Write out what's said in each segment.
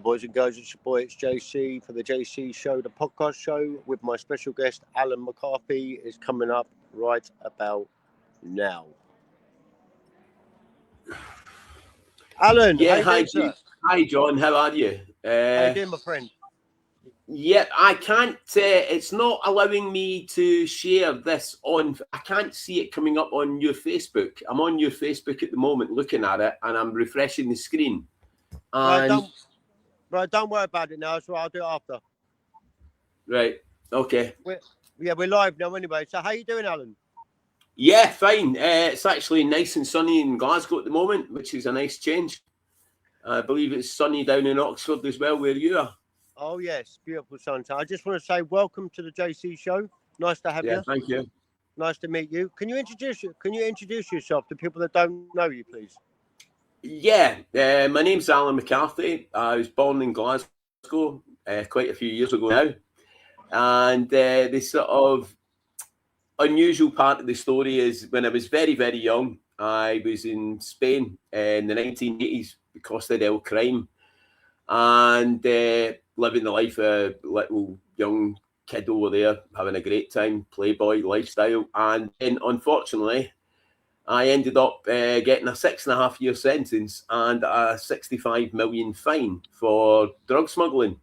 boys and girls, it's your boy, it's JC for the JC Show, the podcast show with my special guest, Allan McCarthy, is coming up right about now. Allan, Yeah, how you doing, sir? Hi, John. How are you? How you doing, my friend? Yeah, I can't. It's not allowing me to share this on. I can't see it coming up on your Facebook. I'm on your Facebook at the moment, looking at it, and I'm refreshing the screen. And Don't worry about it now. So I'll do it after. Right. Okay. We're live now anyway. So how you doing, Allan? Yeah, fine. It's actually nice and sunny in Glasgow at the moment, which is a nice change. I believe it's sunny down in Oxford as well, where you are. Oh yes, beautiful sunshine. I just want to say welcome to the JC Show. Nice to have you. Thank you. Nice to meet you. Can you introduce yourself to people that don't know you, please? Yeah, my name's Allan McCarthy. I was born in Glasgow quite a few years ago now. And the sort of unusual part of the story is when I was very, very young, I was in Spain in the 1980s, Costa del Crime, and living the life of a little young kid over there, having a great time, playboy lifestyle. And then, unfortunately, I ended up getting a 6.5-year sentence and a 65 million fine for drug smuggling.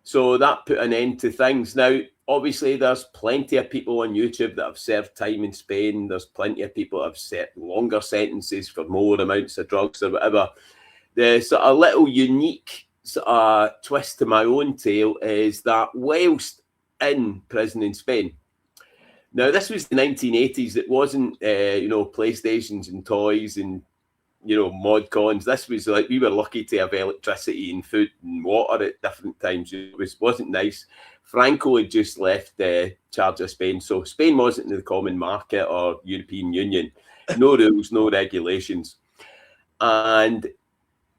So that put an end to things. Now, obviously, there's plenty of people on YouTube that have served time in Spain. There's plenty of people that have set longer sentences for more amounts of drugs or whatever. The sort of little unique sort of twist to my own tale is that whilst in prison in Spain, now this was the 1980s. It wasn't, PlayStations and toys and, mod cons. This was like, we were lucky to have electricity and food and water at different times. It wasn't nice. Franco had just left the charge of Spain. So Spain wasn't in the common market or European Union. No rules, no regulations. And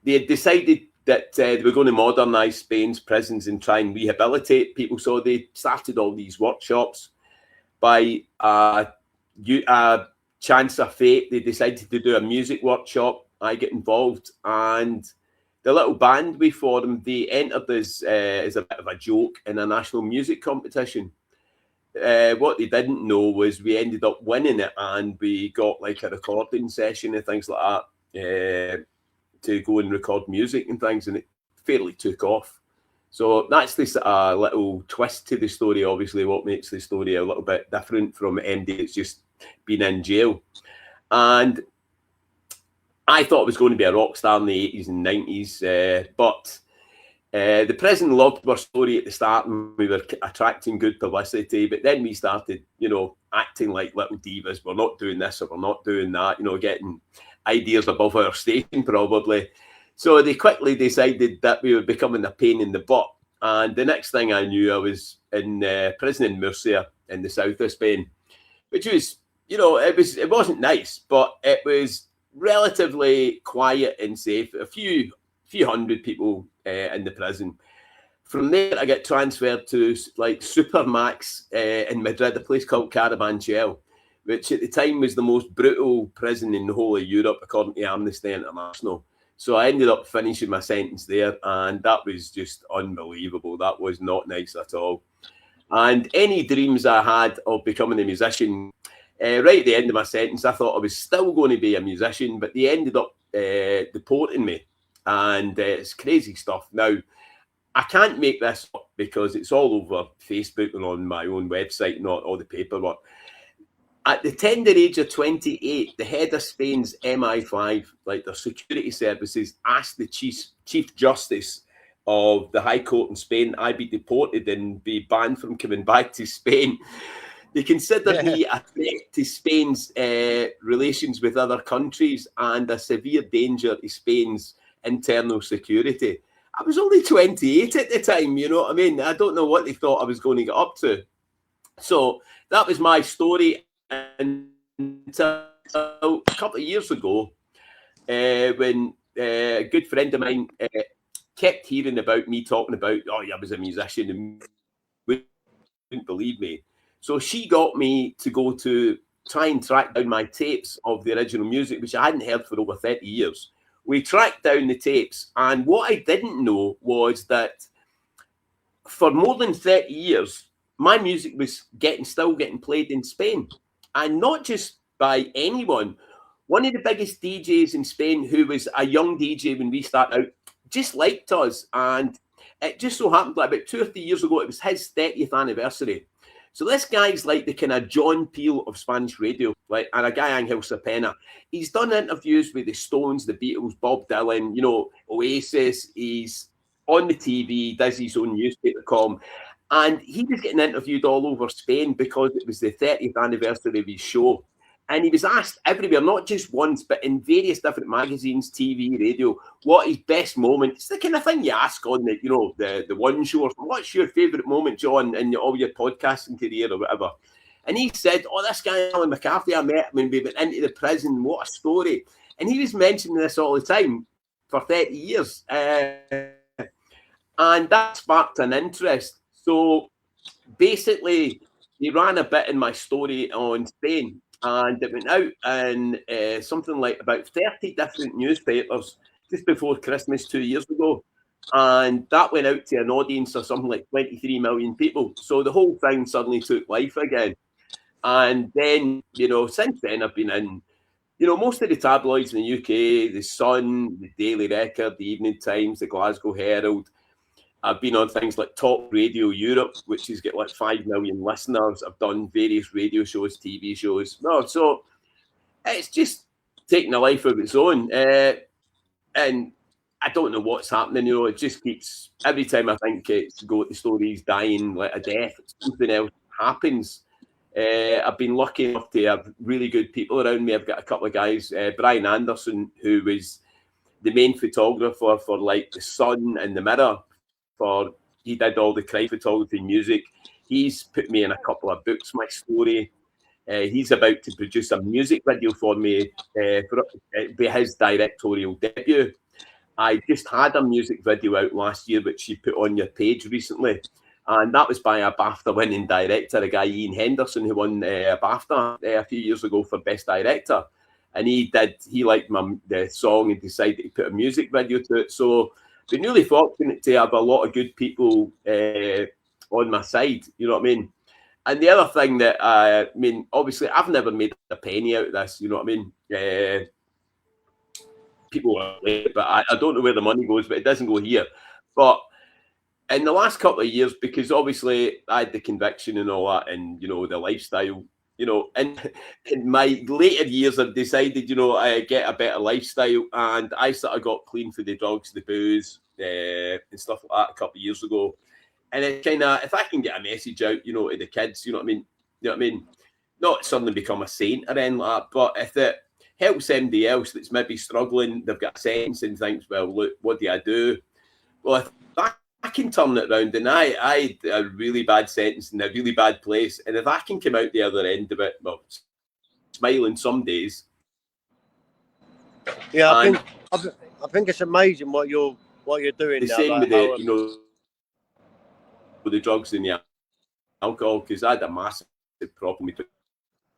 they had decided that they were going to modernise Spain's prisons and try and rehabilitate people. So they started all these workshops. By a chance of fate, they decided to do a music workshop. I get involved, and the little band we formed, they entered as a bit of a joke in a national music competition. What they didn't know was we ended up winning it, and we got like a recording session and things like that to go and record music and things, and it fairly took off. So that's this little twist to the story, obviously, what makes the story a little bit different from MD. It's just been in jail. And I thought I was going to be a rock star in the 80s and 90s, but the prison loved our story at the start, and we were attracting good publicity. But then we started, acting like little divas. We're not doing this or we're not doing that, getting ideas above our station probably. So they quickly decided that we were becoming a pain in the butt. And the next thing I knew, I was in prison in Murcia in the south of Spain, which was, it wasn't nice, but it was relatively quiet and safe. A few hundred people in the prison. From there, I get transferred to like Supermax in Madrid, a place called Carabanchel, which at the time was the most brutal prison in the whole of Europe, according to Amnesty International. So I ended up finishing my sentence there, and that was just unbelievable. That was not nice at all. And any dreams I had of becoming a musician, right at the end of my sentence, I thought I was still going to be a musician, but they ended up deporting me. And it's crazy stuff. Now, I can't make this up because it's all over Facebook and on my own website, not all the paperwork. At the tender age of 28, the head of Spain's MI5, like their security services, asked the Chief Justice of the High Court in Spain I'd be deported and be banned from coming back to Spain. They considered me a threat to Spain's relations with other countries and a severe danger to Spain's internal security. I was only 28 at the time, you know what I mean? I don't know what they thought I was going to get up to. So that was my story. Until a couple of years ago, when a good friend of mine kept hearing about me talking about, I was a musician and wouldn't believe me. So she got me to go to try and track down my tapes of the original music, which I hadn't heard for over 30 years, we tracked down the tapes. And what I didn't know was that for more than 30 years, my music was still getting played in Spain. And not just by anyone. One of the biggest DJs in Spain, who was a young DJ when we started out, just liked us. And it just so happened that about 2 or 3 years ago, it was his 30th anniversary. So this guy's like the kind of John Peel of Spanish radio, like, and a guy Angel Sapena. He's done interviews with the Stones, the Beatles, Bob Dylan, you know, Oasis. He's on the TV, does his own newspaper column. And he was getting interviewed all over Spain because it was the 30th anniversary of his show. And he was asked everywhere, not just once, but in various different magazines, TV, radio, what his best moment. It's the kind of thing you ask on the, you know, the one show. What's your favourite moment, John, in all your podcasting career or whatever? And he said, oh, this guy, Allan McCarthy, I met when we went into the prison. What a story. And he was mentioning this all the time for 30 years. And that sparked an interest. So basically, he ran a bit in my story on Spain. And it went out in something like about 30 different newspapers just before Christmas 2 years ago. And that went out to an audience of something like 23 million people. So the whole thing suddenly took life again. And then, you know, since then I've been in, you know, most of the tabloids in the UK, The Sun, the Daily Record, the Evening Times, the Glasgow Herald. I've been on things like Top Radio Europe, which has got like 5 million listeners. I've done various radio shows, TV shows. No, so it's just taking a life of its own. And I don't know what's happening. You know, it just keeps, every time I think the story's dying, like a death, something else happens. I've been lucky enough to have really good people around me. I've got a couple of guys, Brian Anderson, who was the main photographer for like The Sun and The Mirror. He did all the crime photography music. He's put me in a couple of books, my story. He's about to produce a music video for me for his directorial debut. I just had a music video out last year, which you put on your page recently. And that was by a BAFTA winning director, a guy, Ian Henderson, who won a BAFTA a few years ago for Best Director. And he liked the song and decided to put a music video to it. So been really fortunate to have a lot of good people on my side, you know what I mean? And the other thing that, I mean, obviously, I've never made a penny out of this, you know what I mean? People are late, but I don't know where the money goes, but it doesn't go here. But in the last couple of years, because obviously I had the conviction and all that, and, you know, the lifestyle, you know, and in my later years, I've decided, you know, I get a better lifestyle, and I sort of got clean for the drugs, the booze, and stuff like that a couple of years ago. And it kind of, if I can get a message out, you know, to the kids, you know what I mean? You know what I mean? Not suddenly become a saint or anything like that, but if it helps somebody else that's maybe struggling, they've got a sentence and thinks, well, look, what do I do? Well, if I can turn it around, and I had a really bad sentence in a really bad place, and if I can come out the other end of it, well, smiling some days. Yeah, I think it's amazing what you're doing. The now, same like with the, you know, with the drugs and the alcohol, because I had a massive problem with it.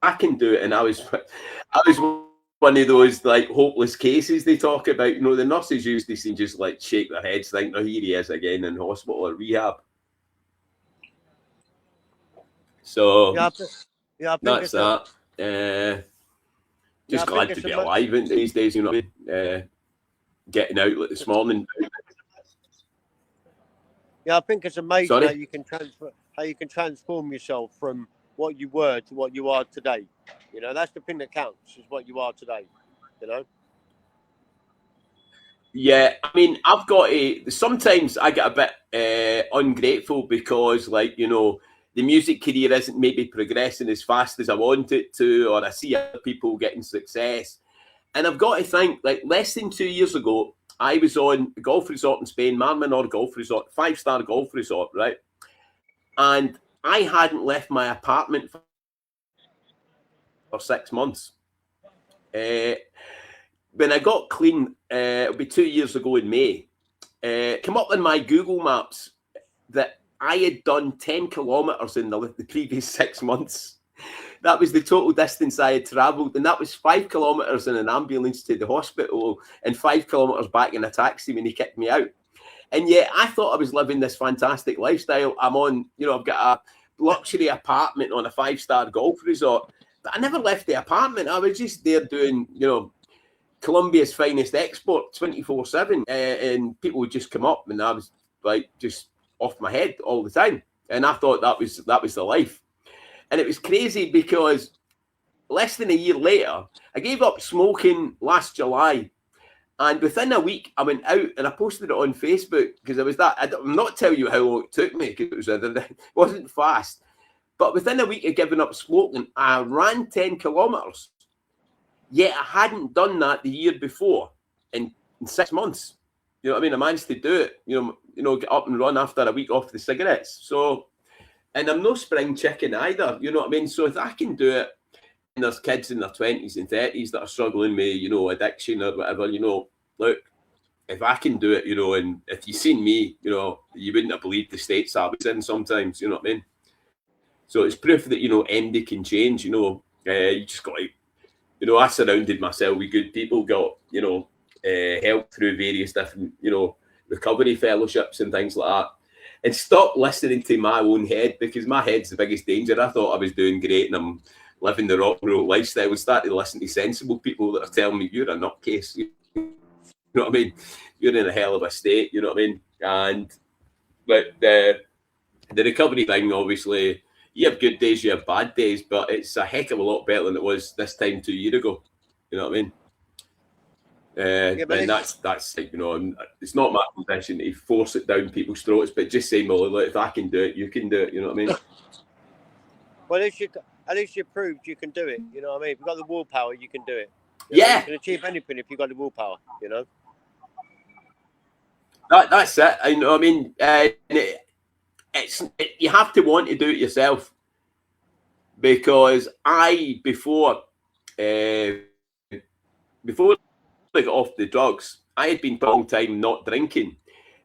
I can do it, and I was one of those like hopeless cases they talk about. You know, the nurses used to seem just like shake their heads, think, "Oh, here he is again in hospital or rehab." So I think that's that. Just glad to be alive in these days. You know, getting out like this morning. Yeah, I think it's amazing how you can transform yourself from what you were to what you are today. You know, that's the thing that counts, is what you are today. You know. Yeah, I mean, I've got sometimes I get a bit ungrateful because, like, you know, the music career isn't maybe progressing as fast as I want it to, or I see other people getting success. And I've got to think, like, less than 2 years ago, I was on a golf resort in Spain, Mar Menor Golf Resort, 5-star golf resort, right? And I hadn't left my apartment for 6 months. When I got clean, it'll be 2 years ago in May, came up in my Google Maps that I had done 10 kilometres in the previous 6 months. That was the total distance I had travelled, and that was 5 kilometres in an ambulance to the hospital and 5 kilometres back in a taxi when he kicked me out. And yet I thought I was living this fantastic lifestyle. I'm on, I've got a luxury apartment on a 5-star golf resort, but I never left the apartment. I was just there doing, Colombia's finest export 24/7, and people would just come up, and I was like just off my head all the time. And I thought that was the life. And it was crazy because less than a year later, I gave up smoking last July. And within a week, I went out and I posted it on Facebook because I'm not telling you how long it took me because it wasn't fast. But within a week of giving up smoking, I ran 10 kilometres. Yet I hadn't done that the year before in 6 months. You know what I mean? I managed to do it, get up and run after a week off the cigarettes. So, and I'm no spring chicken either, you know what I mean? So if I can do it, and there's kids in their 20s and 30s that are struggling with, addiction or whatever, look, if I can do it, and if you've seen me, you wouldn't have believed the states I was in sometimes, you know what I mean? So it's proof that, MD can change, you just got to, I surrounded myself with good people, got, help through various different, recovery fellowships and things like that. And stop listening to my own head, because my head's the biggest danger. I thought I was doing great and I'm living the rock and roll lifestyle, and started to listen to sensible people that are telling me you're a nutcase. You know what I mean? You're in a hell of a state, you know what I mean? But the recovery thing, obviously, you have good days, you have bad days, but it's a heck of a lot better than it was this time 2 years ago. You know what I mean? And that's it's not my intention to force it down people's throats, but just saying, well, look, if I can do it, you can do it. You know what I mean? Well, at least you proved you can do it. You know what I mean? If you've got the willpower, you can do it. You can achieve anything if you've got the willpower. That's it. I know. I mean, you have to want to do it yourself, because before I got off the drugs, I had been for a long time not drinking,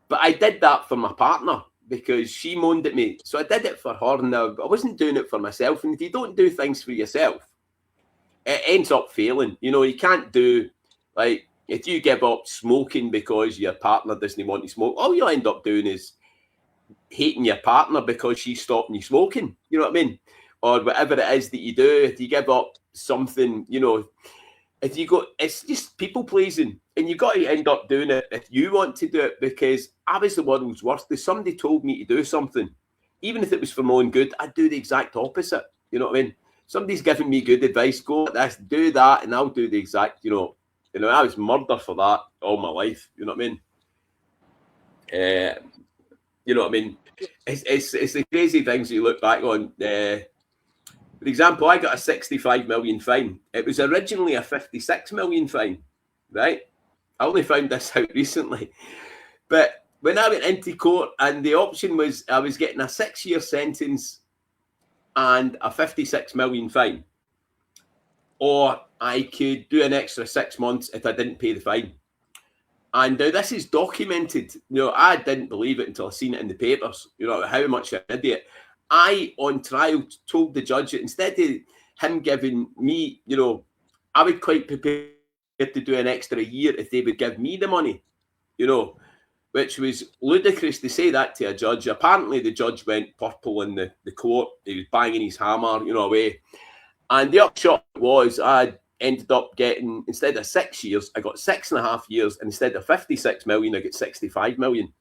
but I did that for my partner because she moaned at me. So I did it for her, and I wasn't doing it for myself. And if you don't do things for yourself, it ends up failing. You can't do, like, if you give up smoking because your partner doesn't want to smoke, all you'll end up doing is hating your partner because she's stopping you smoking. You know what I mean? Or whatever it is that you do. If you give up something, it's just people pleasing, and you've got to end up doing it if you want to do it, because I was the world's worst. If somebody told me to do something, even if it was for my own good, I'd do the exact opposite. You know what I mean? Somebody's giving me good advice, go like this, do that, and I'll do the exact, I was murdered for that all my life. You know what I mean? You know what I mean? It's the crazy things you look back on. For example, I got a 65 million fine. It was originally a 56 million fine, right? I only found this out recently. But when I went into court, and the option was I was getting a 6-year sentence and a 56 million fine, or I could do an extra 6 months if I didn't pay the fine. And this is documented. I didn't believe it until I seen it in the papers, how much an idiot. I, on trial, told the judge that instead of him giving me, I would quite prepare to do an extra year if they would give me the money, which was ludicrous to say that to a judge. Apparently, the judge went purple in the court. He was banging his hammer, away. And the upshot was I ended up getting, instead of 6 years, I got 6.5 years. And instead of 56 million, I got 65 million.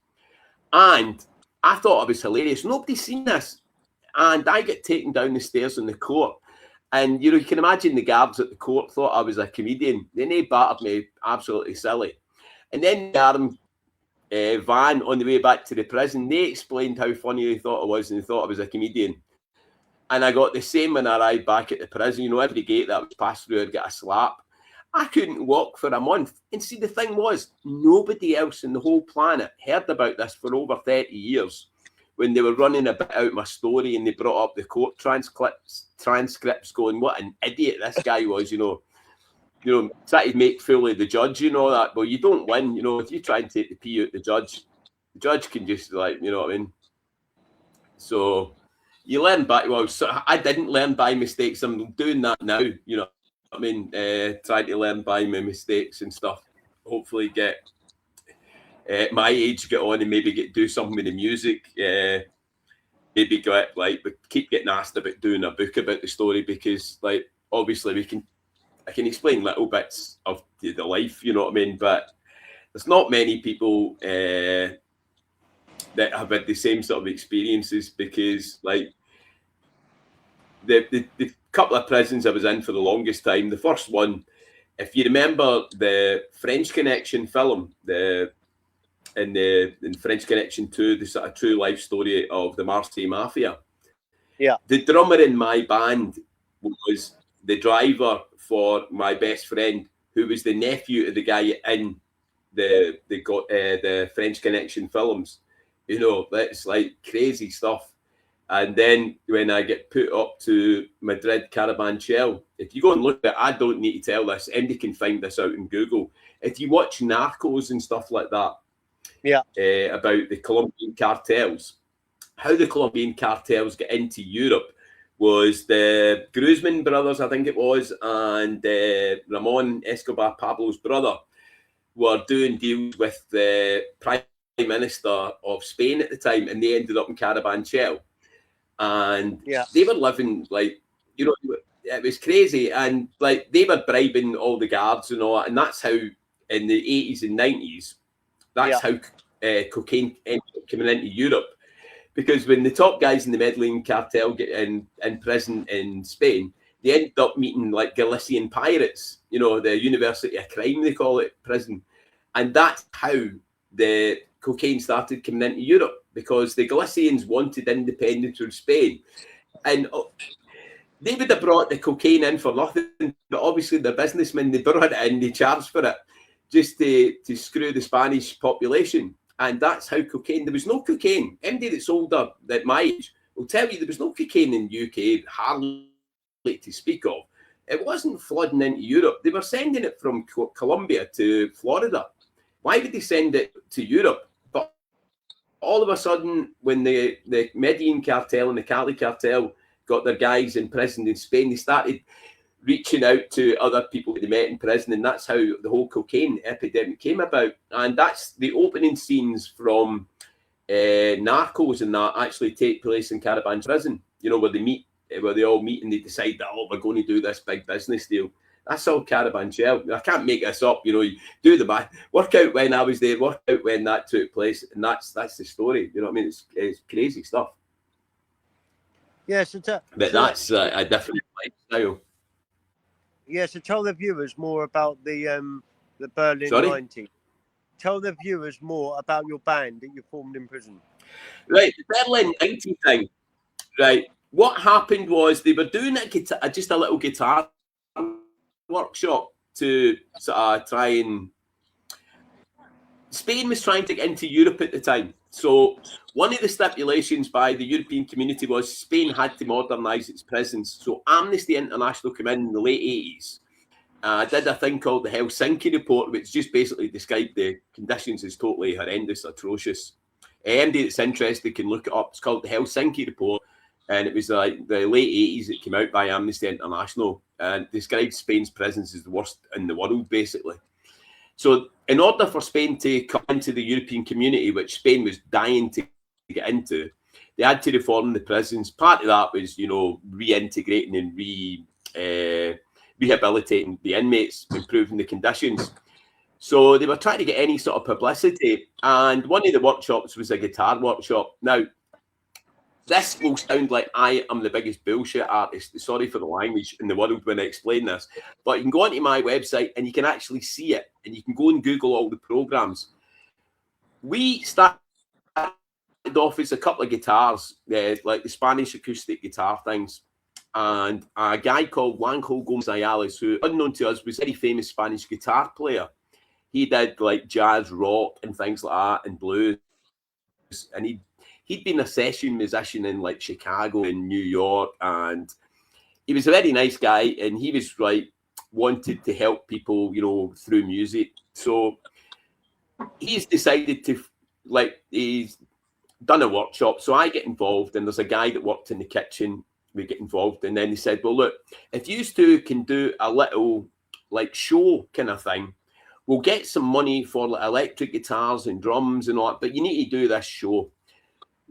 And I thought it was hilarious. Nobody's seen this. And I get taken down the stairs in the court. And, you can imagine the guards at the court thought I was a comedian. Then they battered me absolutely silly. And then the van on the way back to the prison, they explained how funny they thought I was, and they thought I was a comedian. And I got the same when I arrived back at the prison. Every gate that was passed through, I'd get a slap. I couldn't walk for a month. And see, the thing was, nobody else in the whole planet heard about this for over 30 years. When they were running a bit out my story, and they brought up the court transcripts going, what an idiot this guy was, trying to make fool of the judge, that. Well, you don't win, if you try and take the pee out the judge can just, you know what I mean? So, you learn by, well, so I didn't learn by mistakes. I'm doing that now, you know what I mean? Trying to learn by my mistakes and stuff. Hopefully get my age, get on and maybe do something with the music. Maybe get but keep getting asked about doing a book about the story, because obviously I can explain little bits of the life, you know what I mean? But there's not many people that have had the same sort of experiences, because the couple of prisons I was in for the longest time, the first one, if you remember the French Connection film, in French Connection 2, the sort of true life story of the Marseille Mafia. Yeah. The drummer in my band was the driver for my best friend, who was the nephew of the guy in the French Connection films. You know, that's crazy stuff. And then when I get put up to Madrid Carabanchel, if you go and look at it, I don't need to tell this, anybody can find this out in Google. If you watch Narcos and stuff like that, yeah, about the Colombian cartels, how the Colombian cartels get into Europe was the Guzman brothers, I think it was, and Ramon Escobar, Pablo's brother, were doing deals with the Prime Minister of Spain at the time, and they ended up in Carabanchel. And they were living it was crazy, and they were bribing all the guards and all that, and that's how in the 80s and 90s, that's how cocaine ended up coming into Europe. Because when the top guys in the Medellin cartel get in prison in Spain, they end up meeting Galician pirates, you know, the University of Crime, they call it, prison. And that's how the cocaine started coming into Europe, because the Galicians wanted independence from Spain. And they would have brought the cocaine in for nothing, but obviously the businessmen, they brought it in, they charged for it, just to screw the Spanish population. And that's how cocaine, there was no cocaine. Anybody that's older at my age will tell you there was no cocaine in the UK, hardly to speak of. It wasn't flooding into Europe. They were sending it from Colombia to Florida. Why would they send it to Europe? But all of a sudden, when the Medellin cartel and the Cali cartel got their guys in prison in Spain, they started reaching out to other people that they met in prison, and that's how the whole cocaine epidemic came about. And that's the opening scenes from Narcos, and that actually take place in Carabanchel prison, you know, where they all meet and they decide that, oh, we're going to do this big business deal. That's all Carabanchel. I can't make this up, you know. You do the math, work out when I was there, work out when that took place, and that's the story, you know what I mean? It's crazy stuff. Yeah, but that's a different lifestyle. Yeah, so tell the viewers more about the Berlin 90. Tell the viewers more about your band that you formed in prison. Right, the Berlin 90 thing. Right, what happened was they were doing just a little guitar workshop to sort of try and... Spain was trying to get into Europe at the time. So one of the stipulations by the European community was Spain had to modernise its prisons. So Amnesty International came in the late 80s. Did a thing called the Helsinki Report, which just basically described the conditions as totally horrendous, atrocious. Anybody that's interested can look it up. It's called the Helsinki Report. And it was the late 80s. It came out by Amnesty International and described Spain's prisons as the worst in the world, basically. So in order for Spain to come into the European community, which Spain was dying to get into, they had to reform the prisons. Part of that was, you know, reintegrating and rehabilitating the inmates, improving the conditions. So they were trying to get any sort of publicity. And one of the workshops was a guitar workshop. Now, this will sound like I am the biggest bullshit artist, sorry for the language, in the world when I explain this, but you can go onto my website and you can actually see it, and you can go and Google all the programs. We started off as a couple of guitars, like the Spanish acoustic guitar things, and a guy called Juanjo Gomez Ayala, who, unknown to us, was a very famous Spanish guitar player. He did like jazz, rock, and things like that, and blues, and he'd been a session musician in like Chicago and New York, and he was a very nice guy, and he was wanted to help people, you know, through music. So he's decided to done a workshop. So I get involved, and there's a guy that worked in the kitchen. We get involved, and then he said, well, look, if you two can do a little like show kind of thing, we'll get some money for like, electric guitars and drums and all that, but you need to do this show.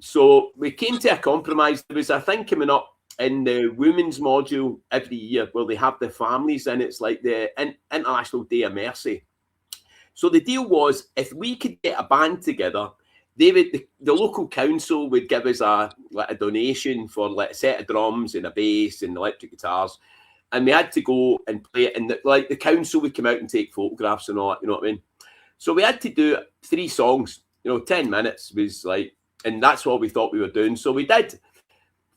So we came to a compromise. There was a thing coming up in the women's module every year where they have the families, and it's like the International Day of Mercy. So the deal was, if we could get a band together, they would, the local council would give us a donation for like a set of drums and a bass and electric guitars, and we had to go and play it. And the council would come out and take photographs and all that, you know what I mean? So we had to do 3 songs, 10 minutes was like, and that's what we thought we were doing. So we did,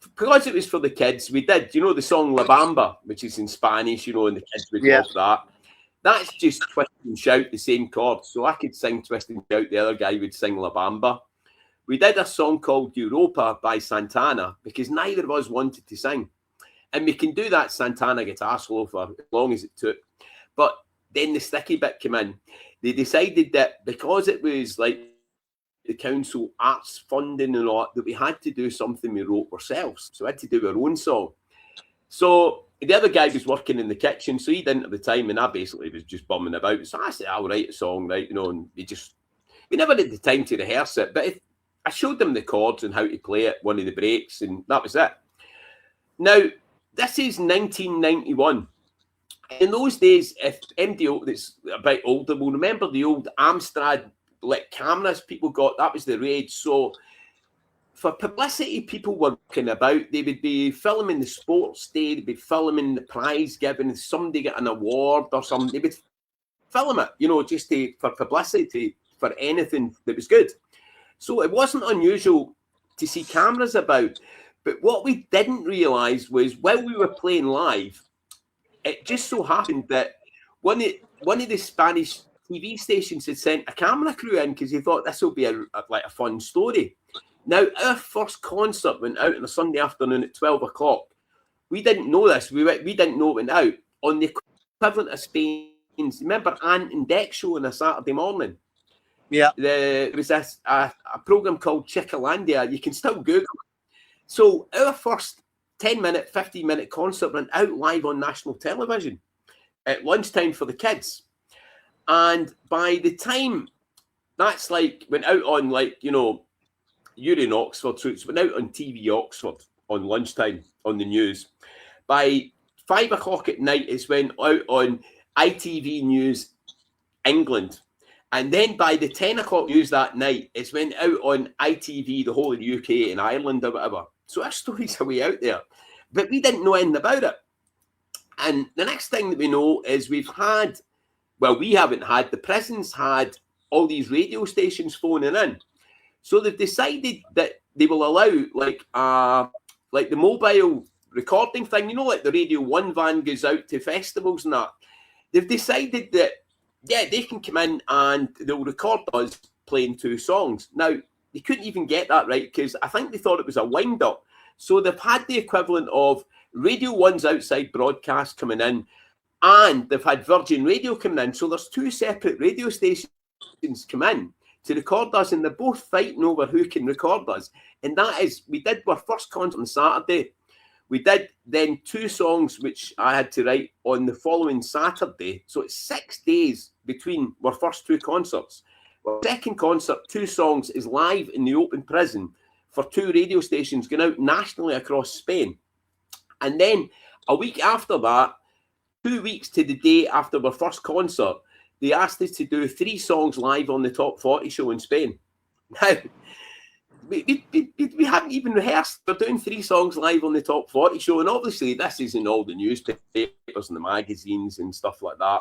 because it was for the kids, we did, the song La Bamba, which is in Spanish, and the kids would love that. That's just twist and shout, the same chords. So I could sing twist and shout, the other guy would sing La Bamba. We did a song called Europa by Santana because neither of us wanted to sing. And we can do that Santana guitar solo for as long as it took. But then the sticky bit came in. They decided that because it was like the council arts funding and all that we had to do something we wrote ourselves. So we had to do our own song. So the other guy was working in the kitchen, so he didn't have the time, and I basically was just bumming about. So I said, I'll write a song, right? And we never had the time to rehearse it, but I showed them the chords and how to play it, one of the breaks, and that was it. Now, this is 1991. In those days, if MD that's a bit older will remember the old Amstrad like cameras people got, that was the rage. So for publicity, people were working about. They would be filming the sports day, they'd be filming the prize giving, somebody get an award or something. They would film it, just for publicity, for anything that was good. So it wasn't unusual to see cameras about. But what we didn't realise was while we were playing live, it just so happened that one of the Spanish TV stations had sent a camera crew in because he thought this will be a fun story. Now, our first concert went out on a Sunday afternoon at 12 o'clock. We didn't know this. We didn't know it went out on the equivalent of Spain's. Remember Ant and Deck show on a Saturday morning? Yeah. There was a program called Chickalandia. You can still Google it. So our first 10-minute, 15-minute concert went out live on national television at lunchtime for the kids. And by the time that's went out on you're in Oxford, so it's went out on TV Oxford on lunchtime on the news. By 5 o'clock at night, it's went out on ITV News England. And then by the 10 o'clock news that night, it's went out on ITV, the whole of the UK and Ireland or whatever. So our stories are way out there. But we didn't know anything about it. And the next thing that we know is we haven't had, the prisons had all these radio stations phoning in. So they've decided that they will allow the mobile recording thing, like the Radio 1 van goes out to festivals and that. They've decided that, they can come in and they'll record us playing 2 songs. Now, they couldn't even get that right because I think they thought it was a wind-up. So they've had the equivalent of Radio 1's outside broadcast coming in, and they've had Virgin Radio coming in. So there's 2 separate radio stations come in to record us, and they're both fighting over who can record us. And that is, we did our first concert on Saturday. We did then 2 songs, which I had to write on the following Saturday. So it's 6 days between our first 2 concerts. Our second concert, 2 songs, is live in the open prison for 2 radio stations going out nationally across Spain. And then a week after that, 2 weeks to the day after our first concert, they asked us to do 3 songs live on the Top 40 show in Spain. Now, we hadn't even rehearsed. We're doing 3 songs live on the Top 40 show. And obviously, this is in all the newspapers and the magazines and stuff like that.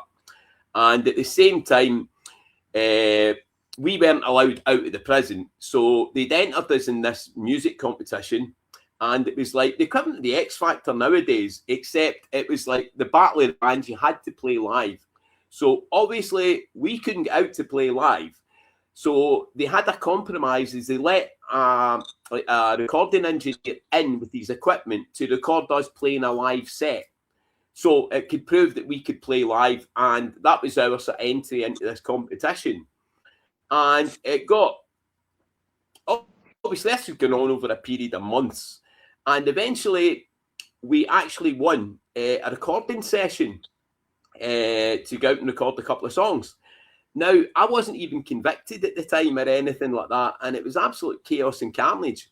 And at the same time, we weren't allowed out of the prison. So they'd entered us in this music competition. And it was like the equivalent of the X Factor nowadays, except it was like the Battle of the Bands, you had to play live. So obviously, we couldn't get out to play live. So they had a compromise, is they let a recording engineer in with his equipment to record us playing a live set. So it could prove that we could play live, and that was our sort of entry into this competition. And it got all obviously this has gone on over a period of months, and eventually we actually won a recording session to go out and record a couple of songs. Now, I wasn't even convicted at the time or anything like that, and it was absolute chaos and carnage.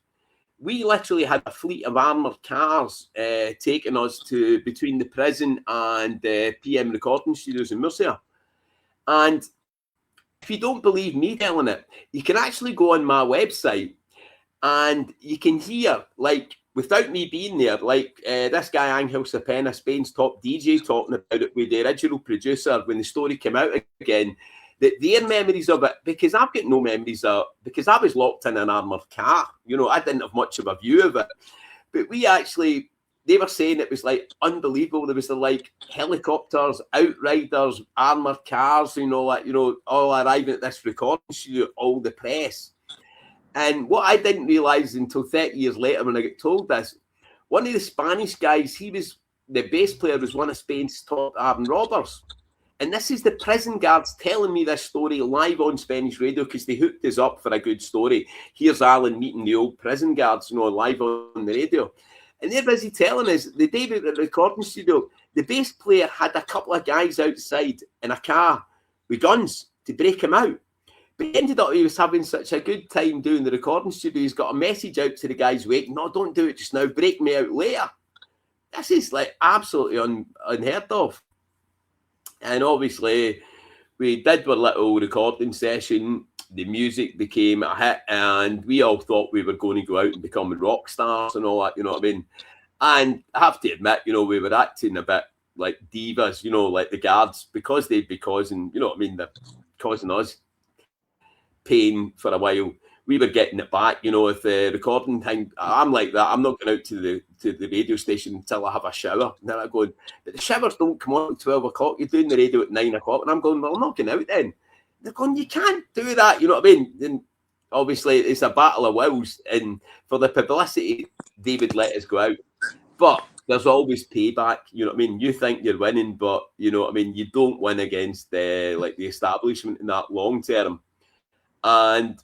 We literally had a fleet of armoured cars taking us to between the prison and PM recording studios in Murcia. And if you don't believe me telling it, you can actually go on my website and you can hear, like, without me being there, like this guy Angel Sapena, Spain's top DJ, talking about it with the original producer when the story came out again, that their memories of it, because I've got no memories of, because I was locked in an armoured car, you know, I didn't have much of a view of it. But we actually, they were saying it was like unbelievable. There was the like helicopters, outriders, armoured cars, you know, like, you know, all arriving at this recording studio, all the press. And what I didn't realise until 30 years later when I got told this, one of the Spanish guys, he was, the bass player was one of Spain's top armed robbers. And this is the prison guards telling me this story live on Spanish radio because they hooked us up for a good story. Here's Alan meeting the old prison guards, you know, live on the radio. And they're busy telling us the day we were at the recording studio, the bass player had a couple of guys outside in a car with guns to break him out. But he ended up, he was having such a good time doing the recording studio. He's got a message out to the guys waiting. No, don't do it just now. Break me out later. This is like absolutely unheard of. And obviously, we did our little recording session. The music became a hit, and we all thought we were going to go out and become rock stars and all that, you know what I mean? And I have to admit, you know, we were acting a bit like divas, you know, like the guards, because they'd be causing, you know what I mean, they're causing us pain for a while. We were getting it back, you know, if the recording time, I'm like that. I'm not going out to the radio station until I have a shower. And then I'm going, but the showers don't come on at 12 o'clock. You're doing the radio at 9 o'clock. And I'm going, well, I'm not going out then. They're going, you can't do that. You know what I mean? And obviously, it's a battle of wills. And for the publicity, they would let us go out. But there's always payback. You know what I mean? You think you're winning, but you know what I mean? You don't win against like the establishment in that long term. And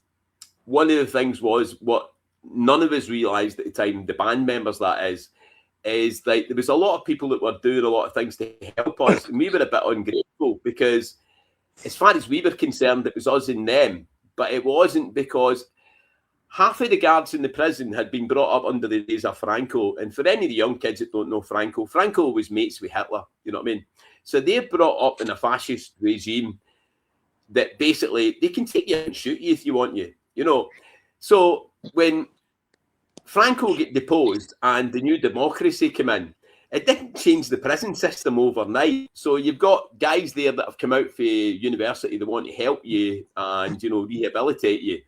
one of the things was what none of us realised at the time, the band members that is like there was a lot of people that were doing a lot of things to help us, and we were a bit ungrateful because as far as we were concerned, it was us and them, but it wasn't, because half of the guards in the prison had been brought up under the days of Franco. And for any of the young kids that don't know Franco was mates with Hitler, you know what I mean? So they're brought up in a fascist regime that basically they can take you and shoot you if you want you know. So when Franco get deposed and the new democracy came in, it didn't change the prison system overnight. So you've got guys there that have come out for university that want to help you and, you know, rehabilitate you.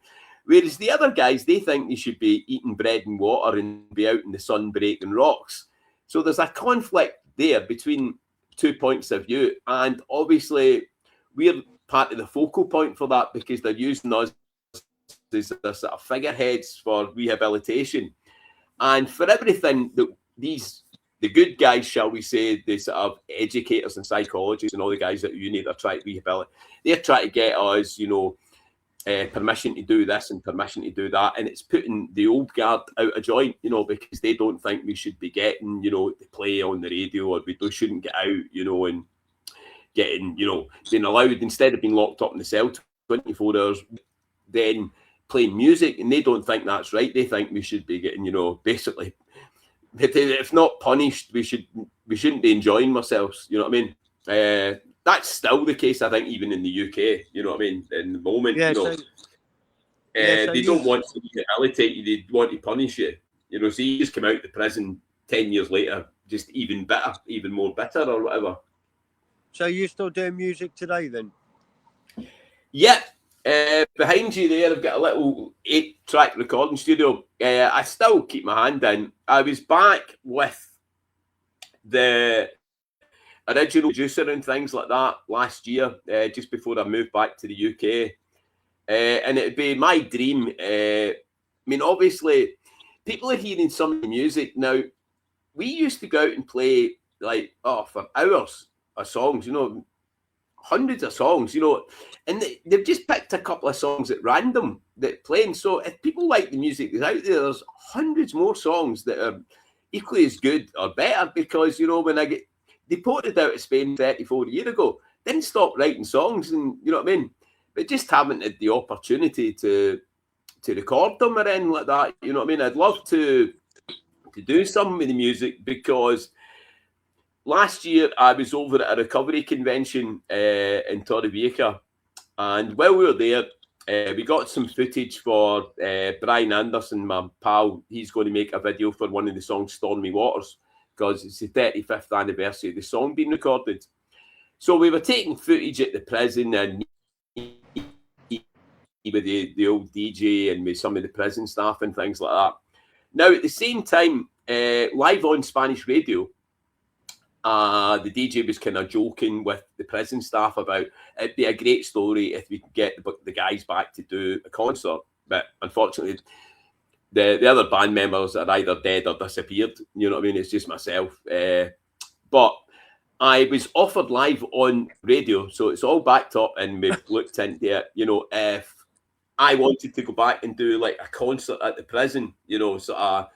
Whereas the other guys, they think they should be eating bread and water and be out in the sun breaking rocks. So there's a conflict there between 2 points of view. And obviously we're part of the focal point for that because they're using us as the sort of figureheads for rehabilitation. And for everything that the good guys, shall we say, the sort of educators and psychologists and all the guys at uni that are trying to rehabilitate, they're trying to get us, you know, permission to do this and permission to do that. And it's putting the old guard out of joint, you know, because they don't think we should be getting, you know, to play on the radio, or we shouldn't get out, you know, and getting, you know, being allowed, instead of being locked up in the cell 24 hours, then playing music. And they don't think that's right. They think we should be getting, you know, basically, if not punished, we shouldn't be enjoying ourselves, you know what I mean? That's still the case, I think, even in the UK, you know what I mean? In the moment, yeah, you know, they don't want to rehabilitate you, they want to punish you. You know, so you just come out of the prison 10 years later, just even better, even more bitter or whatever. So you're still doing music today then? Yeah. Behind you there, I've got a little 8-track recording studio. I still keep my hand in. I was back with the original producer and things like that last year, just before I moved back to the UK. And it'd be my dream. I mean, obviously, people are hearing some of the music. Now, we used to go out and play, like, for hours of songs, you know, hundreds of songs, you know, and they've just picked a couple of songs at random that playing. So if people like the music that's out there, there's hundreds more songs that are equally as good or better, because, you know, when they deported out of Spain 34 years ago, didn't stop writing songs, and you know what I mean? But just haven't had the opportunity to record them or anything like that. You know what I mean? I'd love to do some with the music, because last year I was over at a recovery convention in Torrevieja, and while we were there, we got some footage for Brian Anderson, my pal. He's going to make a video for one of the songs, Stormy Waters, because it's the 35th anniversary of the song being recorded. So we were taking footage at the prison, and with the old DJ and with some of the prison staff and things like that. Now, at the same time, live on Spanish radio, the DJ was kind of joking with the prison staff about it'd be a great story if we could get the guys back to do a concert. But unfortunately, the other band members are either dead or disappeared. You know what I mean? It's just myself. But I was offered live on radio, so it's all backed up, and we've looked into it. You know, if I wanted to go back and do like a concert at the prison, you know, so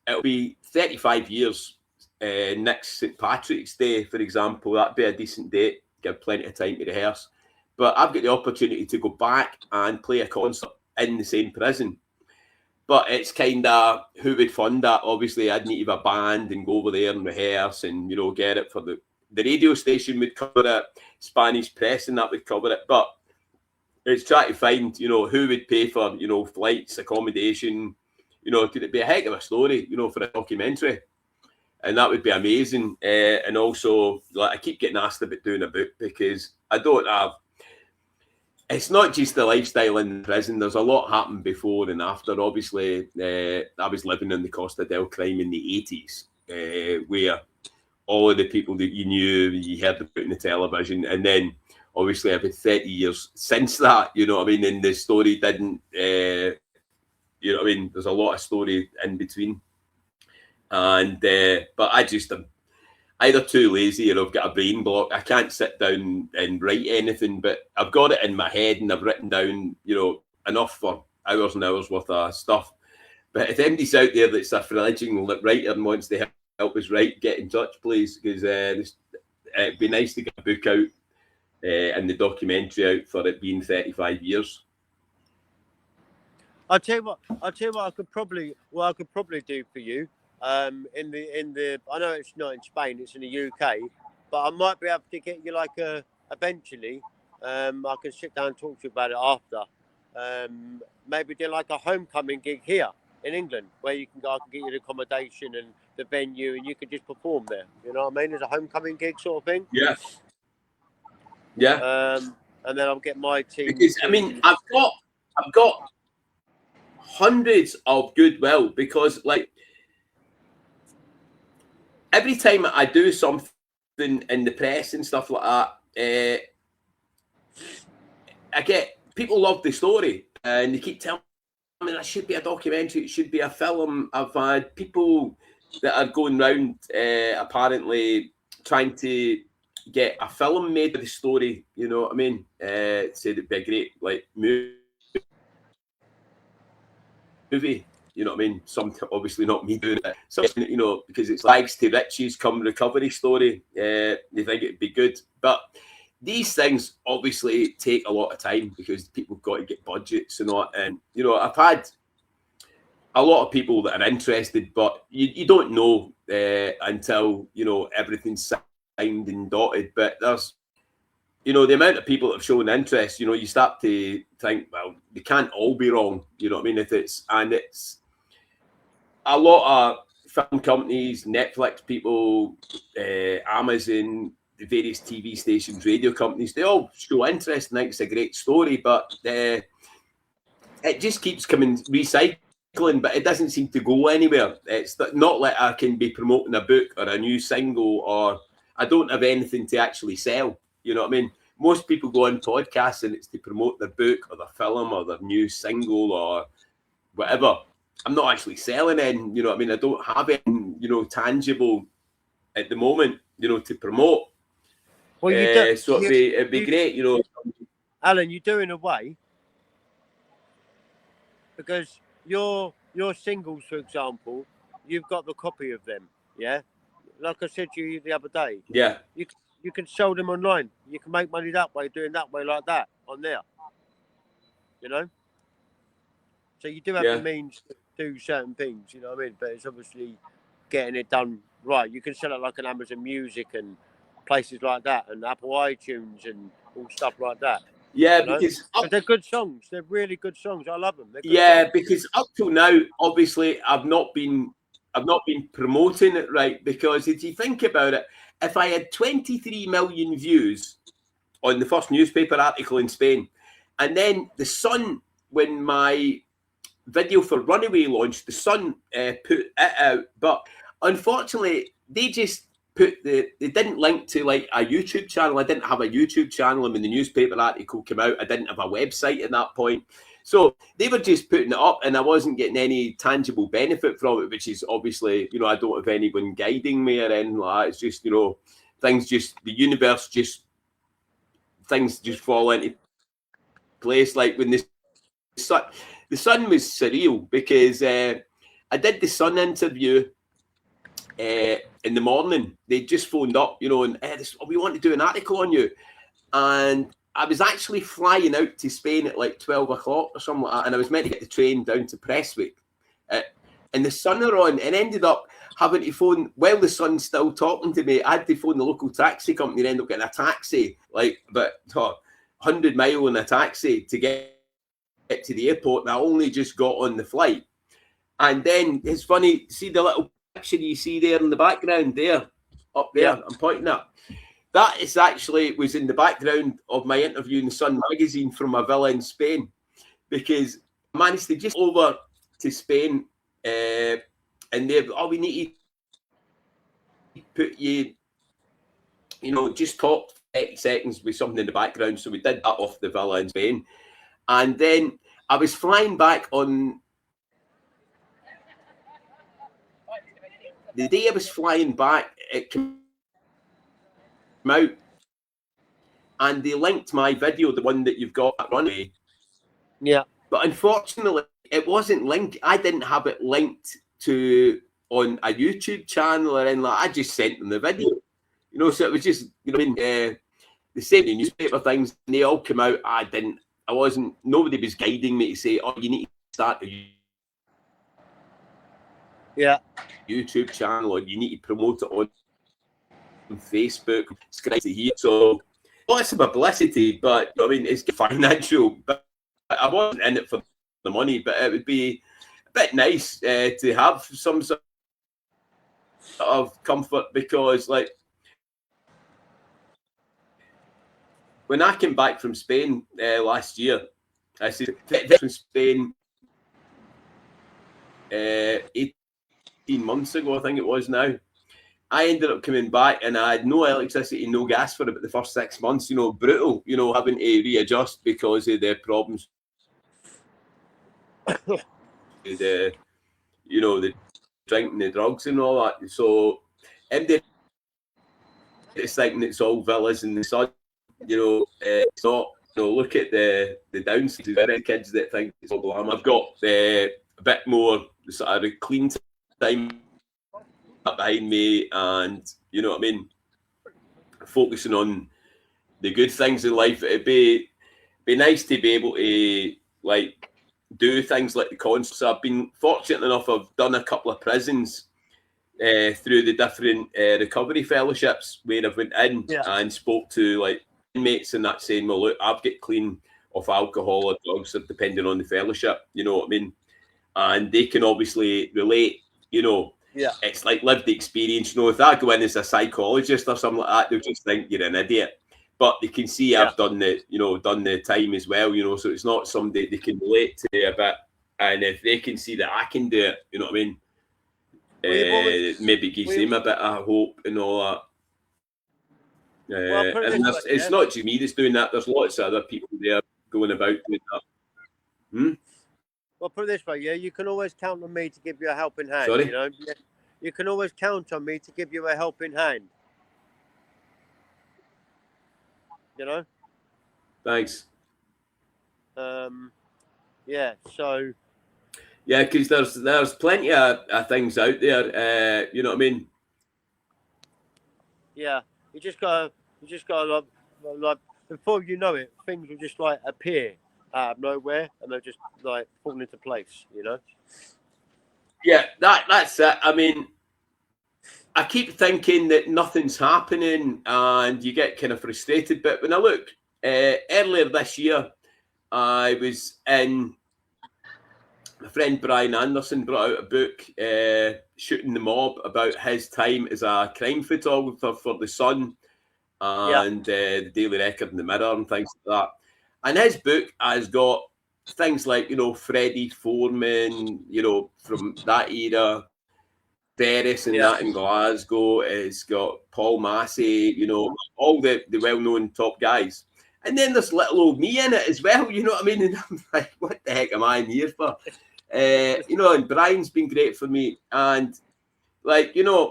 it'll be 35 years next St. Patrick's Day, for example. That'd be a decent date, give plenty of time to rehearse. But I've got the opportunity to go back and play a concert in the same prison. But it's kind of who would fund that. Obviously, I'd need to have a band and go over there and rehearse and, you know, get it for the radio station would cover it, Spanish press and that would cover it. But it's trying to find, you know, who would pay for, you know, flights, accommodation. You know, could it be a heck of a story, you know, for a documentary? And that would be amazing. And also, like, I keep getting asked about doing a book, because I don't have. It's not just the lifestyle in prison. There's a lot happened before and after. Obviously, I was living in the Costa del Crime in the 80s, where all of the people that you knew, you heard about in the television. And then, obviously, I've been 30 years since that, you know what I mean? And the story didn't, you know what I mean? There's a lot of story in between. And, but I just am either too lazy or I've got a brain block. I can't sit down and write anything, but I've got it in my head and I've written down, you know, enough for hours and hours worth of stuff. But if anybody's out there that's a fledgling writer and wants to help us write, get in touch, please, because it'd be nice to get a book out and the documentary out for it being 35 years. I'll tell you what I could probably do for you. In the I know it's not in Spain, it's in the UK, but I might be able to get you like eventually. I can sit down and talk to you about it after. Maybe do like a homecoming gig here in England, where you can go. I can get you the accommodation and the venue, and you can just perform there. You know what I mean? As a homecoming gig sort of thing. Yeah. Yeah. And then I'll get my team. Because I mean, I've got hundreds of goodwill, because like, every time I do something in the press and stuff like that, I get people love the story and they keep telling me that should be a documentary, it should be a film. I've had people that are going round apparently trying to get a film made of the story. You know what I mean? Said it'd be a great like movie. You know what I mean? Some, obviously not me doing it. Some, you know, because it's rags to riches come recovery story. They think it'd be good. But these things obviously take a lot of time, because people have got to get budgets and all. And, you know, I've had a lot of people that are interested, but you don't know until, you know, everything's signed and dotted. But there's, you know, the amount of people that have shown interest, you know, you start to think, well, they can't all be wrong. You know what I mean? It's a lot of film companies, Netflix people, Amazon, the various TV stations, radio companies, they all show interest and think it's a great story, but it just keeps coming recycling, but it doesn't seem to go anywhere. It's not like I can be promoting a book or a new single, or I don't have anything to actually sell. You know what I mean? Most people go on podcasts and it's to promote their book or their film or their new single or whatever. I'm not actually selling anything, you know what I mean? I don't have anything, you know, tangible at the moment, you know, to promote. Well, you do. So it'd be great, you know. Alan, you do in a way, because your singles, for example, you've got the copy of them. Yeah, like I said to you the other day. Yeah. You can sell them online. You can make money that way, doing that way like that on there. You know. So you do have the Yeah. means to do certain things. You know what I mean? But it's obviously getting it done right. You can sell it like an Amazon Music and places like that, and Apple iTunes and all stuff like that. Yeah, You know? because But they're good songs. They're really good songs. I love them. They're good yeah, songs. because up till now, obviously, I've not been promoting it right, because if you think about it, if I had 23 million views on the first newspaper article in Spain, and then the Sun, when my video for Runaway launched, the Sun put it out, but unfortunately, they just they didn't link to like a YouTube channel. I didn't have a YouTube channel, and when the newspaper article came out, I didn't have a website at that point. So they were just putting it up, and I wasn't getting any tangible benefit from it, which is obviously, you know, I don't have anyone guiding me or anything like that. It's just, you know, things just, the universe just, things just fall into place. Like when the Sun was surreal, because I did the Sun interview in the morning. They just phoned up, you know, and we want to do an article on you. And I was actually flying out to Spain at like 12 o'clock or something like that, and I was meant to get the train down to Prestwick. And the Sun are on, and ended up having to phone, while the Sun's still talking to me, I had to phone the local taxi company and end up getting a taxi, like about 100 mile in a taxi to get to the airport, and I only just got on the flight. And then it's funny, see the little picture you see there in the background there, up there, yeah. I'm pointing at. That is actually was in the background of my interview in the Sun magazine from my villa in Spain, because I managed to just over to Spain, and they, we need to put you, you know, just talk 30 seconds with something in the background. So we did that off the villa in Spain. And then I was flying back on the day I was flying back, it came out, and they linked my video, the one that you've got at Runway. Yeah. But unfortunately, it wasn't linked. I didn't have it linked to on a YouTube channel or anything like that. I just sent them the video. You know, so it was just, you know, the same newspaper things, and they all came out. Nobody was guiding me to say, oh, you need to start a YouTube channel, or you need to promote it on Facebook. It's great to hear. So lots of publicity, but I mean, it's financial. But I wasn't in it for the money, but it would be a bit nice to have some sort of comfort, because like when I came back from Spain last year, I said from Spain 18 months ago, I think it was now. I ended up coming back, and I had no electricity, no gas for about the first 6 months. You know, brutal. You know, having to readjust because of the problems, the drinking, the drugs, and all that. So, it's thinking it's all villas in the Sun. You know, it's not. You know, look at the downsides. There are kids that think it's all glam. I've got a bit more sort of clean time behind me, and you know what I mean, focusing on the good things in life. It'd be nice to be able to like do things like the concerts. I've been fortunate enough, I've done a couple of prisons through the different recovery fellowships, where I've went in and spoke to like inmates and that, saying, well, look, I've got clean off alcohol or drugs, depending on the fellowship, you know what I mean, and they can obviously relate, you know. Yeah, it's like lived experience. You know, if I go in as a psychologist or something like that, they'll just think you're an idiot. But they can see I've done the time as well. You know, so it's not somebody they can relate to a bit. And if they can see that I can do it, you know what I mean? Maybe gives them a bit of hope and all that. And it's not just me that's doing that. There's lots of other people there going about doing that. Well, put it this way, you can always count on me to give you a helping hand. Sorry? You know, you can always count on me to give you a helping hand. You know. Thanks. Yeah. So. Yeah, because there's plenty of things out there. You know what I mean? Yeah. You just gotta like before you know it, things will just like appear out of nowhere, and they'll just like fall into place. You know. Yeah, that's it. I mean, I keep thinking that nothing's happening, and you get kind of frustrated. But when I look earlier this year, I was in. My friend Brian Anderson brought out a book, Shooting the Mob, about his time as a crime photographer for The Sun Yeah. and the Daily Record and the Mirror and things like that. And his book has got things like, Freddie Foreman, from that era, Ferris and Yeah. that in Glasgow. It's got Paul Massey, all the well-known top guys. And then there's little old me in it as well, you know what I mean? And I'm like, what the heck am I in here for? And Brian's been great for me. And like, I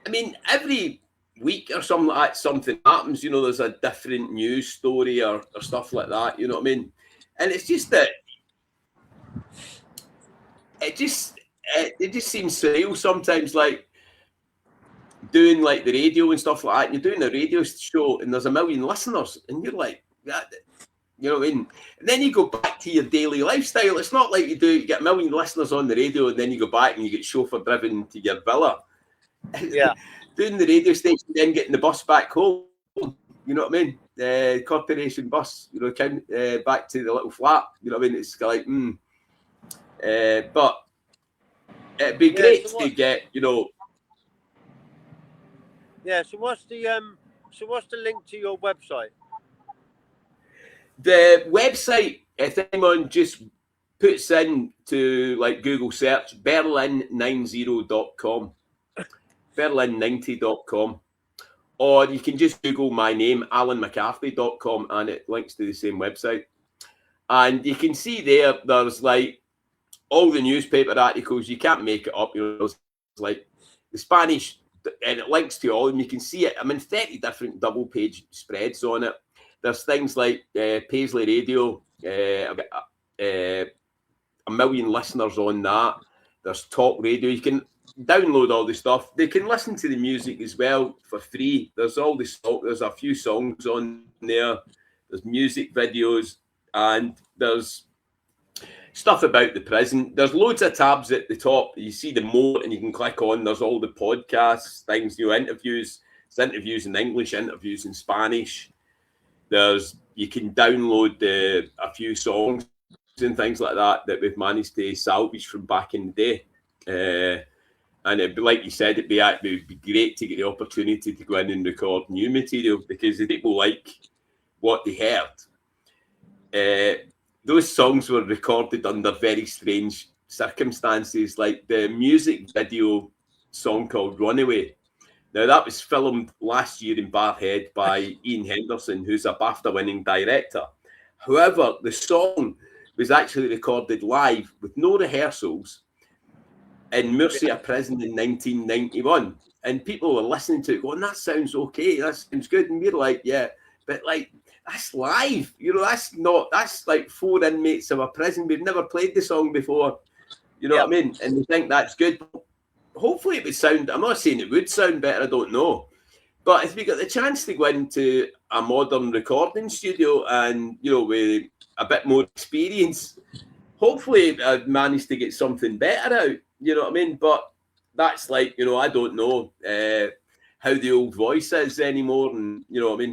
mean, every week or something like that, something happens, there's a different news story or stuff like that, you know what I mean? And it's just that it just seems surreal sometimes, like doing like the radio and stuff like that. And you're doing a radio show and there's a million listeners, and you're like, that, you know what I mean? And then you go back to your daily lifestyle. It's not like you get a million listeners on the radio and then you go back and you get chauffeur driven to your villa. Yeah. Doing the radio station, then getting the bus back home. You know what I mean? Corporation bus, back to the little flat. You know what I mean? It's like, but it'd be great to get, Yeah. So what's the link to your website? The website, if anyone just puts in to like Google search berlin90.com, berlin90.com, or you can just Google my name, allanmccarthy.com, and it links to the same website. And you can see there's like all the newspaper articles. You can't make it up. There's like the Spanish, and it links to all, and you can see it. I'm in 30 different double-page spreads on it. There's things like Paisley Radio, a million listeners on that. There's Talk Radio. You can download all the stuff. They can listen to the music as well for free. There's all the stock. There's a few songs on there. There's music videos, and there's stuff about the prison. There's loads of tabs at the top. You see the more, and you can click on. There's all the podcasts, things, interviews. There's interviews in English, interviews in Spanish. You can download a few songs and things like that we've managed to salvage from back in the day. And it'd be, like you said, it'd be great to get the opportunity to go in and record new material, because the people like what they heard. Those songs were recorded under very strange circumstances, like the music video song called Runaway. Now, that was filmed last year in Barhead by Ian Henderson, who's a BAFTA-winning director. However, the song was actually recorded live with no rehearsals in Murcia Prison in 1991. And people were listening to it going, that sounds okay, that sounds good. And we're like, yeah, but like, that's live. That's like 4 inmates of a prison. We've never played the song before. You know what I mean? And we think that's good. Hopefully it would sound, I'm not saying it would sound better, I don't know. But if we got the chance to go into a modern recording studio and, with a bit more experience, hopefully I'd manage to get something better out. You know what I mean? But that's like, I don't know how the old voice is anymore. And,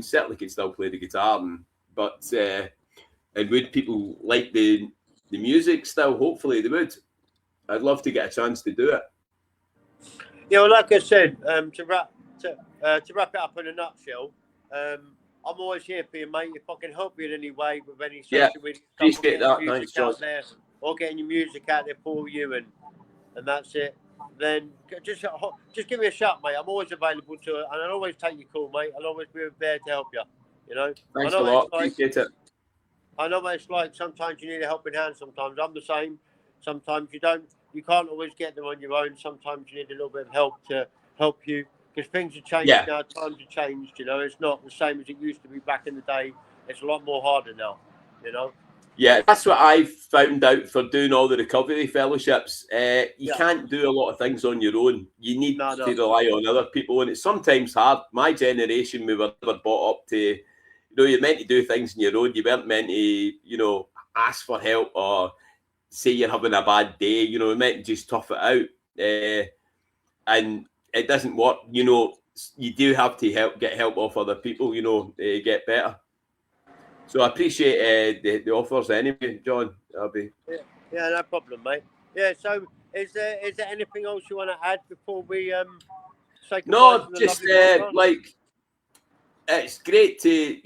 certainly can still play the guitar. And would people like the music still? Hopefully they would. I'd love to get a chance to do it. Yeah, well, like I said, to wrap it up in a nutshell, I'm always here for you, mate. If I can help you in any way with any social media stuff, appreciate that. Thanks, John. Or getting your music out there for you, and that's it. Then just give me a shout, mate. I'm always available to it, and I'll always take your call, mate. I'll always be there to help you. Thanks a lot. Appreciate it. I know what it's like. Sometimes you need a helping hand. Sometimes I'm the same. Sometimes you don't. You can't always get them on your own. Sometimes you need a little bit of help to help you. because things have changed Yeah. now. Times have changed. You know, it's not the same as it used to be back in the day. It's a lot more harder now. You know. Yeah, that's what I found out for doing all the recovery fellowships. You Yeah. can't do a lot of things on your own. You need No. to rely on other people, and it's sometimes hard. My generation, we were never brought up to, you're meant to do things on your own. You weren't meant to, ask for help or say you're having a bad day. You're meant to just tough it out. And it doesn't work. You do have to get help off other people, to get better. So I appreciate the offers anyway, John. Yeah, no problem, mate. Yeah. So, is there anything else you want to add before we say goodbye No, to the just lovely podcast? it's great to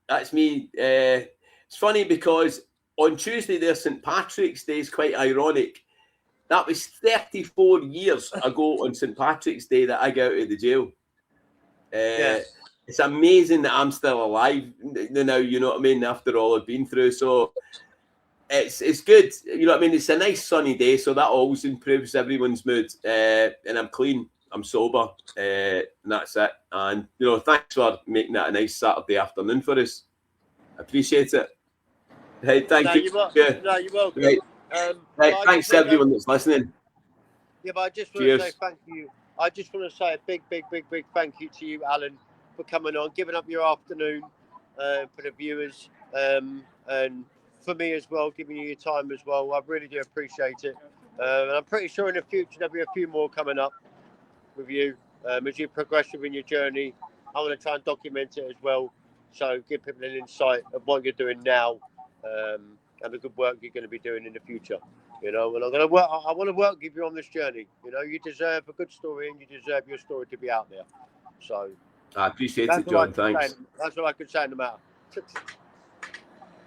that's me. It's funny because on Tuesday there, St. Patrick's Day is quite ironic. That was 34 years ago on St. Patrick's Day that I got out of the jail. Yeah. It's amazing that I'm still alive now, you know what I mean, after all I've been through. So it's good, you know what I mean? It's a nice sunny day, so that always improves everyone's mood. And I'm clean, I'm sober, and that's it. And, thanks for making that a nice Saturday afternoon for us. I appreciate it. Hey, thank you. No, you're welcome. Right. Right, But thanks to everyone that's listening. Yeah, but I just want Cheers. to say thank you. I just want to say a big thank you to you, Alan, for coming on, giving up your afternoon for the viewers, and for me as well, giving you your time as well. I really do appreciate it. And I'm pretty sure in the future there'll be a few more coming up with you as you progress within your journey. I want to try and document it as well, so give people an insight of what you're doing now and the good work you're going to be doing in the future. And I'm going to work. I want to work with you on this journey. You deserve a good story, and you deserve your story to be out there. So I appreciate it, John. Thanks. That's what I could say in the matter.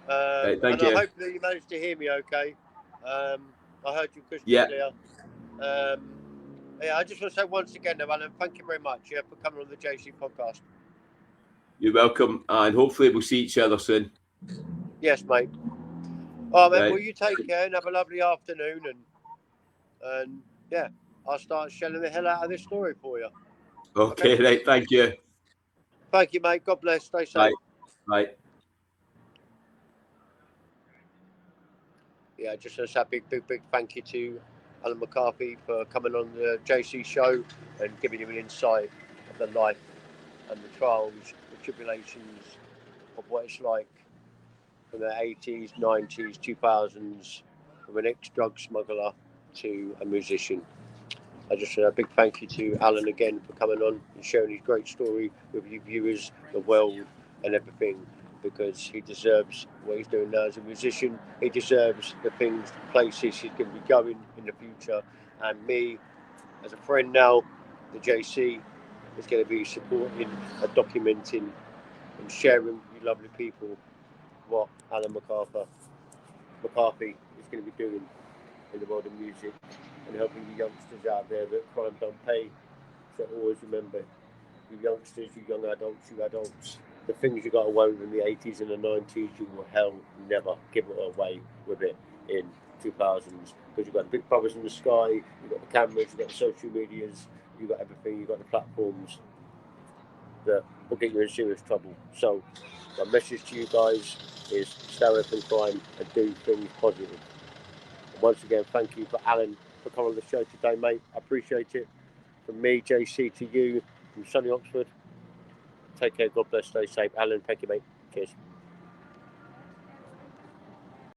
Right, thank and you. I hope that you managed to hear me okay. I heard you crystal clear. I just want to say once again, Alan, thank you very much for coming on the JC podcast. You're welcome, and hopefully we'll see each other soon. Yes, mate. Oh, man, Right. well, you take care and have a lovely afternoon, and yeah, I'll start shelling the hell out of this story for you. Okay, right. Thank you. Thank you, mate. God bless. Stay safe. Bye. Bye. Yeah, just a big thank you to Allan McCarthy for coming on the JC show and giving you an insight of the life and the trials, the tribulations of what it's like from the 80s, 90s, 2000s, from an ex-drug smuggler to a musician. I just a big thank you to Alan again for coming on and sharing his great story with you viewers, the world, and everything, because he deserves what he's doing now as a musician. He deserves the things, the places he's going to be going in the future. And me, as a friend now, the JC, is going to be supporting and documenting and sharing with you lovely people what Allan McCarthy is going to be doing in the world of music and helping you youngsters out there that crime don't pay. So always remember, you youngsters, you young adults, the things you got away with in the 80s and the 90s, you will hell never give it away with it in 2000s, because you've got the big brothers in the sky, you've got the cameras, you've got the social medias, you've got everything, you've got the platforms that will get you in serious trouble. So my message to you guys is stay away from crime and do things positive. And once again, thank you for Alan for coming on the show today, mate. I appreciate it. From me, JC, to you, from sunny Oxford. Take care, God bless, stay safe. Alan, thank you, mate. Cheers.